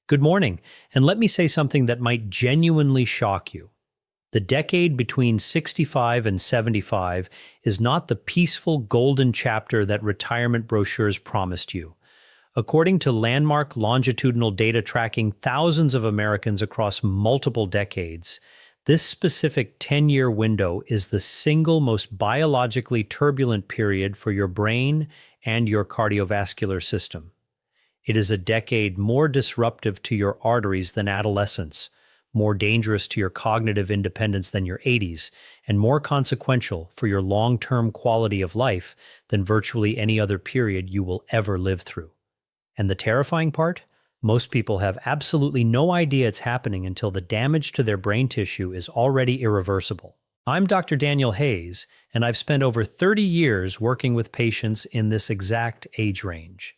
Good morning, and let me say something that might genuinely shock you. The decade between 65 and 75 is not the peaceful golden chapter that retirement brochures promised you. According to landmark longitudinal data tracking thousands of Americans across multiple decades, this specific 10-year window is the single most biologically turbulent period for your brain and your cardiovascular system. It is a decade more disruptive to your arteries than adolescence, more dangerous to your cognitive independence than your 80s, and more consequential for your long-term quality of life than virtually any other period you will ever live through. And the terrifying part? Most people have absolutely no idea it's happening until the damage to their brain tissue is already irreversible. I'm Dr. Daniel Hayes, and I've spent over 30 years working with patients in this exact age range.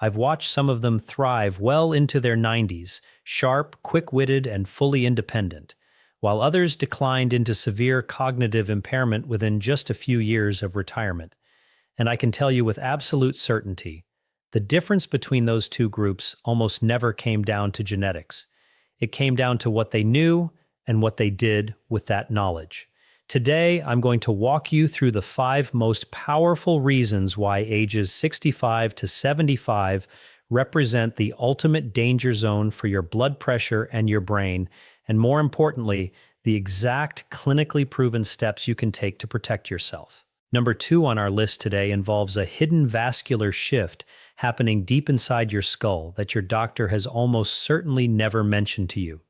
I've watched some of them thrive well into their 90s, sharp, quick-witted, and fully independent, while others declined into severe cognitive impairment within just a few years of retirement. And I can tell you with absolute certainty, the difference between those two groups almost never came down to genetics. It came down to what they knew and what they did with that knowledge. Today, I'm going to walk you through the 5 most powerful reasons why ages 65 to 75 represent the ultimate danger zone for your blood pressure and your brain, and more importantly, the exact clinically proven steps you can take to protect yourself. Number 2 on our list today involves a hidden vascular shift happening deep inside your skull that your doctor has almost certainly never mentioned to you.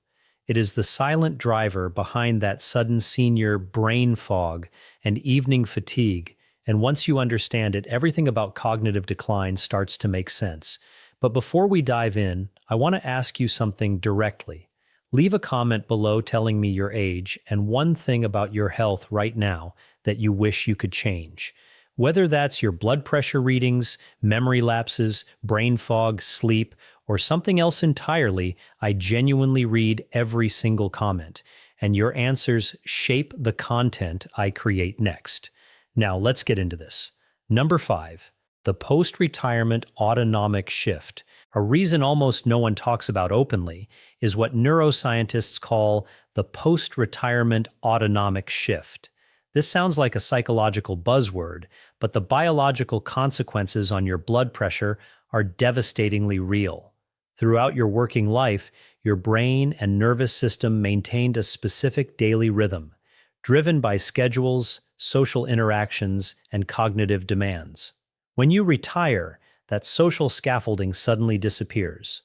It is the silent driver behind that sudden senior brain fog and evening fatigue, and once you understand it, everything about cognitive decline starts to make sense. But before we dive in, I want to ask you something directly. Leave a comment below telling me your age and one thing about your health right now that you wish you could change. Whether that's your blood pressure readings, memory lapses, brain fog, sleep, or something else entirely, I genuinely read every single comment, and your answers shape the content I create next. Now let's get into this. Number 5, the post-retirement autonomic shift. A reason almost no one talks about openly is what neuroscientists call the post-retirement autonomic shift. This sounds like a psychological buzzword, but the biological consequences on your blood pressure are devastatingly real. Throughout your working life, your brain and nervous system maintained a specific daily rhythm, driven by schedules, social interactions, and cognitive demands. When you retire, that social scaffolding suddenly disappears.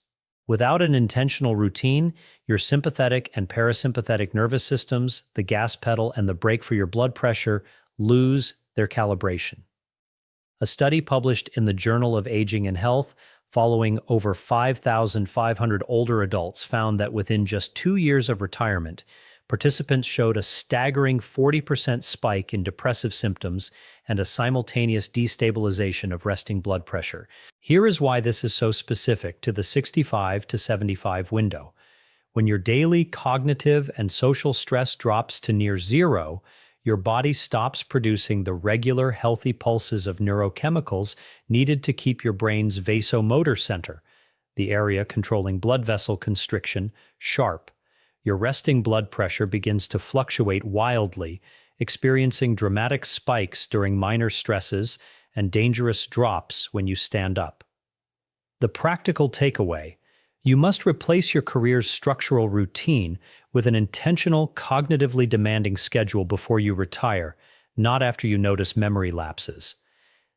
Without an intentional routine, your sympathetic and parasympathetic nervous systems, the gas pedal and the brake for your blood pressure, lose their calibration. A study published in the Journal of Aging and Health following over 5,500 older adults found that within just 2 years of retirement, participants showed a staggering 40% spike in depressive symptoms and a simultaneous destabilization of resting blood pressure. Here is why this is so specific to the 65 to 75 window. When your daily cognitive and social stress drops to near zero, your body stops producing the regular healthy pulses of neurochemicals needed to keep your brain's vasomotor center, the area controlling blood vessel constriction, sharp. Your resting blood pressure begins to fluctuate wildly, experiencing dramatic spikes during minor stresses and dangerous drops when you stand up. The practical takeaway: you must replace your career's structural routine with an intentional, cognitively demanding schedule before you retire, not after you notice memory lapses.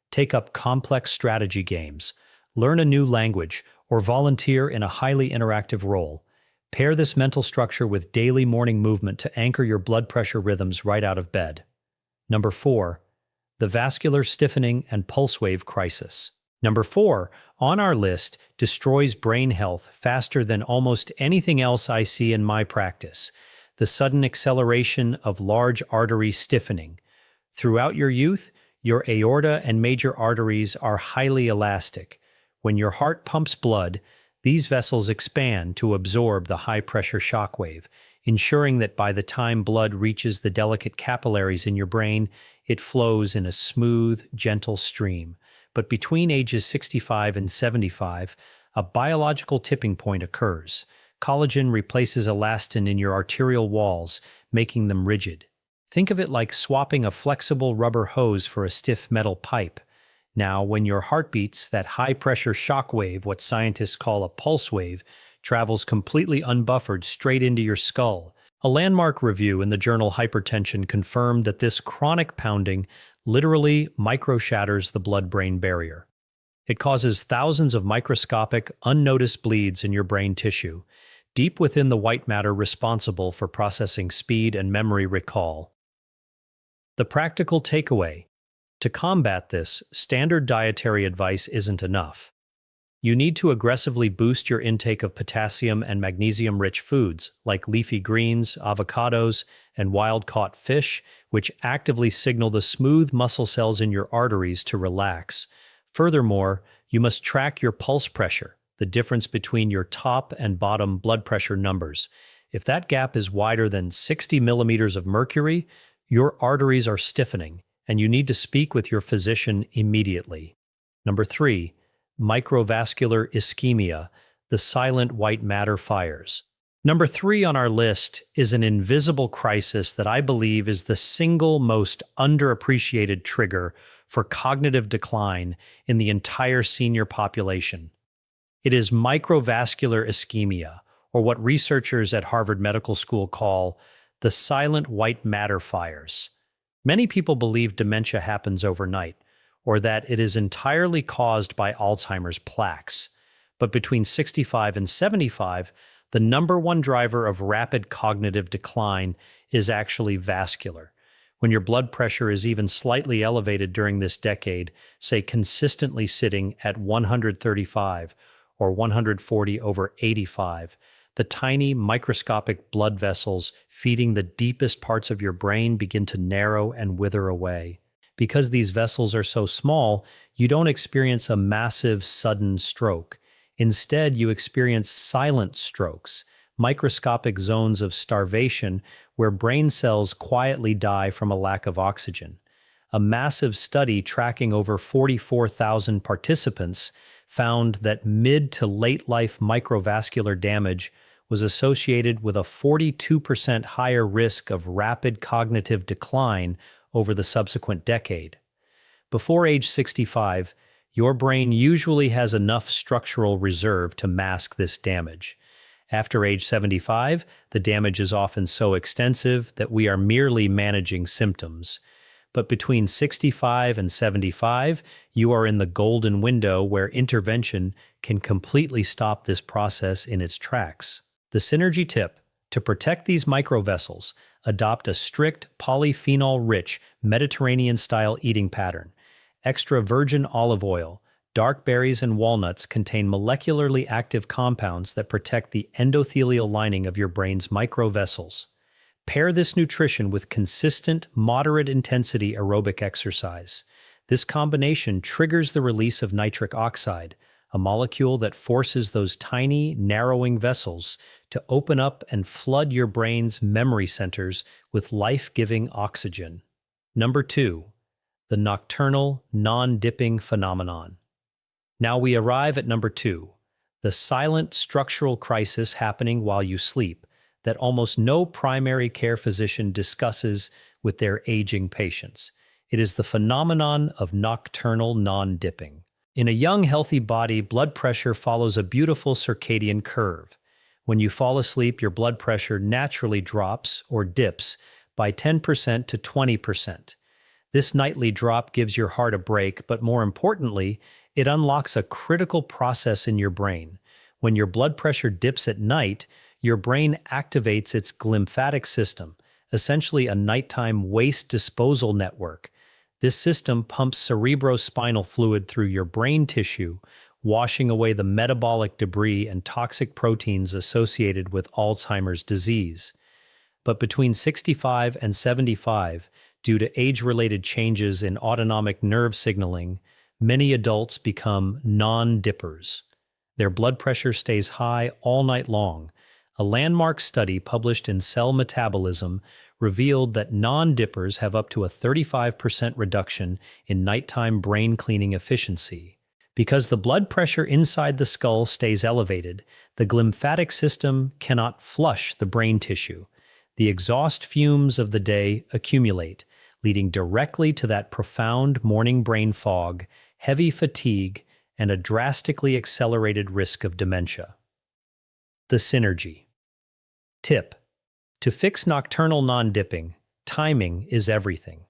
Take up complex strategy games, learn a new language, or volunteer in a highly interactive role. Pair this mental structure with daily morning movement to anchor your blood pressure rhythms right out of bed. Number 4, the vascular stiffening and pulse wave crisis. Number 4 on our list destroys brain health faster than almost anything else I see in my practice: the sudden acceleration of large artery stiffening. Throughout your youth, your aorta and major arteries are highly elastic. When your heart pumps blood, these vessels expand to absorb the high-pressure shock wave, ensuring that by the time blood reaches the delicate capillaries in your brain, it flows in a smooth, gentle stream. But between ages 65 and 75, a biological tipping point occurs. Collagen replaces elastin in your arterial walls, making them rigid. Think of it like swapping a flexible rubber hose for a stiff metal pipe. Now, when your heart beats, that high-pressure shock wave, what scientists call a pulse wave, travels completely unbuffered straight into your skull. A landmark review in the journal Hypertension confirmed that this chronic pounding literally microshatters the blood-brain barrier. It causes thousands of microscopic, unnoticed bleeds in your brain tissue, deep within the white matter responsible for processing speed and memory recall. The practical takeaway: to combat this, standard dietary advice isn't enough. You need to aggressively boost your intake of potassium and magnesium-rich foods like leafy greens, avocados, and wild-caught fish, which actively signal the smooth muscle cells in your arteries to relax. Furthermore, you must track your pulse pressure, the difference between your top and bottom blood pressure numbers. If that gap is wider than 60 millimeters of mercury, your arteries are stiffening, and you need to speak with your physician immediately. Number 3, microvascular ischemia, the silent white matter fires. Number 3 on our list is an invisible crisis that I believe is the single most underappreciated trigger for cognitive decline in the entire senior population. It is microvascular ischemia, or what researchers at Harvard Medical School call the silent white matter fires. Many people believe dementia happens overnight, or that it is entirely caused by Alzheimer's plaques. But between 65 and 75, the number one driver of rapid cognitive decline is actually vascular. When your blood pressure is even slightly elevated during this decade, say consistently sitting at 135 or 140/85, the tiny microscopic blood vessels feeding the deepest parts of your brain begin to narrow and wither away. Because these vessels are so small, you don't experience a massive sudden stroke. Instead, you experience silent strokes, microscopic zones of starvation where brain cells quietly die from a lack of oxygen. A massive study tracking over 44,000 participants found that mid to late life microvascular damage was associated with a 42% higher risk of rapid cognitive decline over the subsequent decade. Before age 65, your brain usually has enough structural reserve to mask this damage. After age 75, the damage is often so extensive that we are merely managing symptoms. But between 65 and 75, you are in the golden window where intervention can completely stop this process in its tracks. The synergy tip: to protect these microvessels, adopt a strict polyphenol-rich Mediterranean-style eating pattern. Extra virgin olive oil, dark berries, and walnuts contain molecularly active compounds that protect the endothelial lining of your brain's microvessels. Pair this nutrition with consistent, moderate-intensity aerobic exercise. This combination triggers the release of nitric oxide, a molecule that forces those tiny, narrowing vessels to open up and flood your brain's memory centers with life-giving oxygen. Number 2, the nocturnal, non-dipping phenomenon. Now we arrive at number 2, the silent structural crisis happening while you sleep that almost no primary care physician discusses with their aging patients. It is the phenomenon of nocturnal non-dipping. In a young, healthy body, blood pressure follows a beautiful circadian curve. When you fall asleep, your blood pressure naturally drops or dips by 10% to 20%. This nightly drop gives your heart a break, but more importantly, it unlocks a critical process in your brain. When your blood pressure dips at night, your brain activates its glymphatic system, essentially a nighttime waste disposal network. This system pumps cerebrospinal fluid through your brain tissue, washing away the metabolic debris and toxic proteins associated with Alzheimer's disease. But between 65 and 75, due to age-related changes in autonomic nerve signaling, many adults become non-dippers. Their blood pressure stays high all night long. A landmark study published in Cell Metabolism revealed that non-dippers have up to a 35% reduction in nighttime brain cleaning efficiency. Because the blood pressure inside the skull stays elevated, the glymphatic system cannot flush the brain tissue. The exhaust fumes of the day accumulate, leading directly to that profound morning brain fog, heavy fatigue, and a drastically accelerated risk of dementia. The synergy. Tip: to fix nocturnal non-dipping, timing is everything.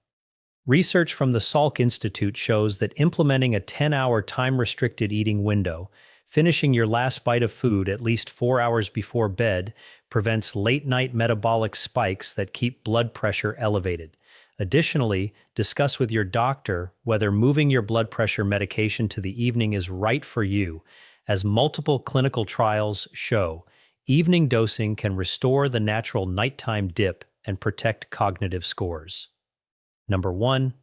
Research from the Salk Institute shows that implementing a 10-hour time-restricted eating window, finishing your last bite of food at least 4 hours before bed, prevents late-night metabolic spikes that keep blood pressure elevated. Additionally, discuss with your doctor whether moving your blood pressure medication to the evening is right for you, as multiple clinical trials show. Evening dosing can restore the natural nighttime dip and protect cognitive scores. Number 1.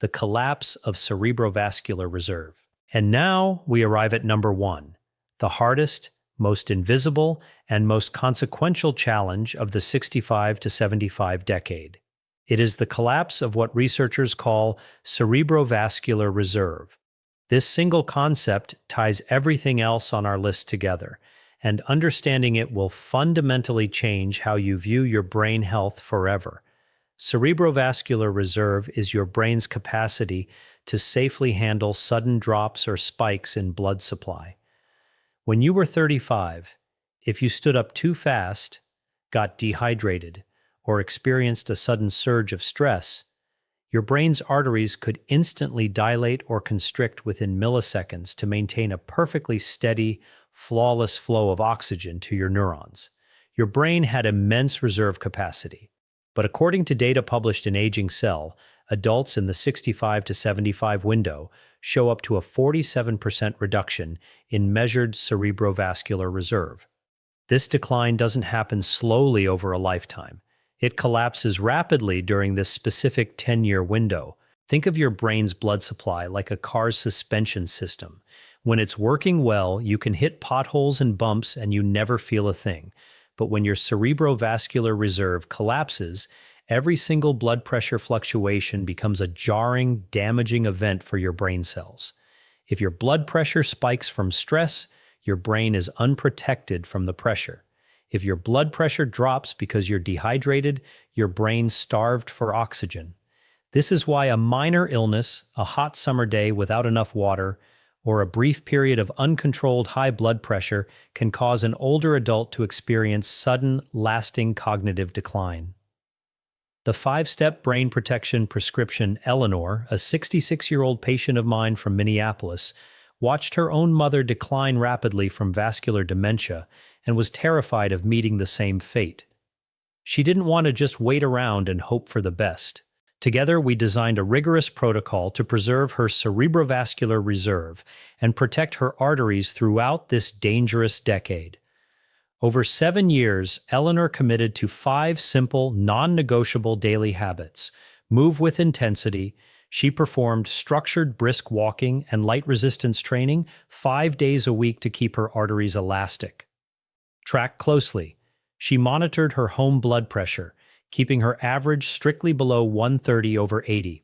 The collapse of cerebrovascular reserve. And now we arrive at number 1, the hardest, most invisible, and most consequential challenge of the 65 to 75 decade. It is the collapse of what researchers call cerebrovascular reserve. This single concept ties everything else on our list together, and understanding it will fundamentally change how you view your brain health forever. Cerebrovascular reserve is your brain's capacity to safely handle sudden drops or spikes in blood supply. When you were 35, if you stood up too fast, got dehydrated, or experienced a sudden surge of stress, your brain's arteries could instantly dilate or constrict within milliseconds to maintain a perfectly steady, flawless flow of oxygen to your neurons. Your brain had immense reserve capacity. But according to data published in Aging Cell, adults in the 65 to 75 window show up to a 47% reduction in measured cerebrovascular reserve. This decline doesn't happen slowly over a lifetime. It collapses rapidly during this specific 10-year window. Think of your brain's blood supply like a car's suspension system. When it's working well, you can hit potholes and bumps and you never feel a thing. But when your cerebrovascular reserve collapses, every single blood pressure fluctuation becomes a jarring, damaging event for your brain cells. If your blood pressure spikes from stress, your brain is unprotected from the pressure. If your blood pressure drops because you're dehydrated, your brain's starved for oxygen. This is why a minor illness, a hot summer day without enough water, or a brief period of uncontrolled high blood pressure can cause an older adult to experience sudden, lasting cognitive decline. The 5-step brain protection prescription. Eleanor, a 66-year-old patient of mine from Minneapolis, watched her own mother decline rapidly from vascular dementia and was terrified of meeting the same fate. She didn't want to just wait around and hope for the best. Together, we designed a rigorous protocol to preserve her cerebrovascular reserve and protect her arteries throughout this dangerous decade. Over 7 years, Eleanor committed to 5 simple, non-negotiable daily habits. Move with intensity. She performed structured brisk walking and light resistance training 5 days a week to keep her arteries elastic. Track closely. She monitored her home blood pressure, keeping her average strictly below 130/80.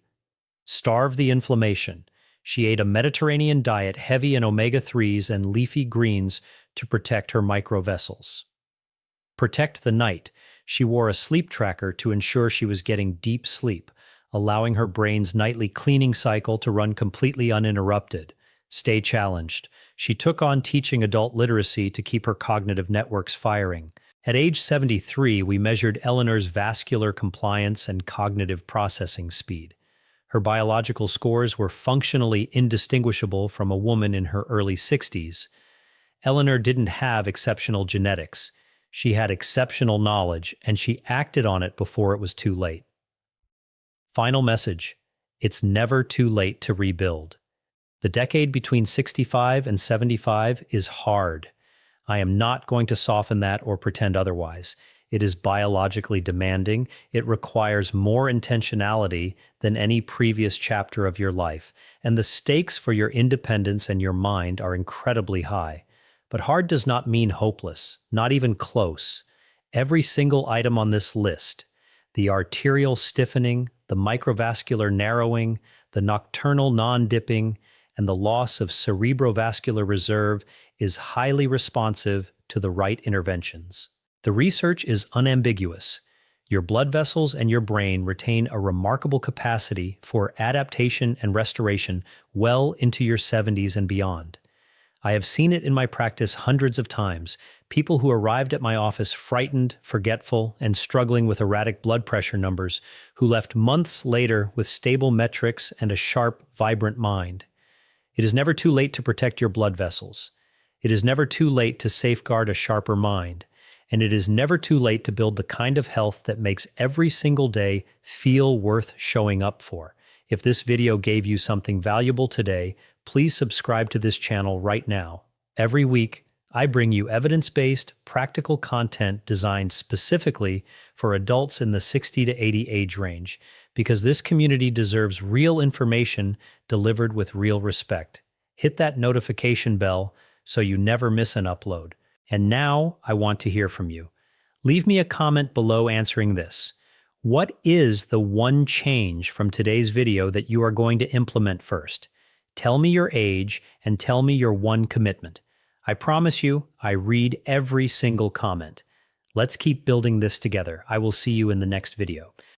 Starve the inflammation. She ate a Mediterranean diet heavy in omega-3s and leafy greens to protect her microvessels. Protect the night. She wore a sleep tracker to ensure she was getting deep sleep, allowing her brain's nightly cleaning cycle to run completely uninterrupted. Stay challenged. She took on teaching adult literacy to keep her cognitive networks firing. At age 73, we measured Eleanor's vascular compliance and cognitive processing speed. Her biological scores were functionally indistinguishable from a woman in her early 60s. Eleanor didn't have exceptional genetics. She had exceptional knowledge, and she acted on it before it was too late. Final message: it's never too late to rebuild. The decade between 65 and 75 is hard. I am not going to soften that or pretend otherwise. It is biologically demanding. It requires more intentionality than any previous chapter of your life, and the stakes for your independence and your mind are incredibly high. But hard does not mean hopeless, not even close. Every single item on this list, the arterial stiffening, the microvascular narrowing, the nocturnal non-dipping, and the loss of cerebrovascular reserve is highly responsive to the right interventions. The research is unambiguous. Your blood vessels and your brain retain a remarkable capacity for adaptation and restoration well into your 70s and beyond. I have seen it in my practice hundreds of times. People who arrived at my office frightened, forgetful, and struggling with erratic blood pressure numbers, who left months later with stable metrics and a sharp, vibrant mind. It is never too late to protect your blood vessels. It is never too late to safeguard a sharper mind. And it is never too late to build the kind of health that makes every single day feel worth showing up for. If this video gave you something valuable today, please subscribe to this channel right now. Every week, I bring you evidence-based, practical content designed specifically for adults in the 60 to 80 age range, because this community deserves real information delivered with real respect. Hit that notification bell so you never miss an upload. And now I want to hear from you. Leave me a comment below answering this. What is the one change from today's video that you are going to implement first? Tell me your age and tell me your one commitment. I promise you, I read every single comment. Let's keep building this together. I will see you in the next video.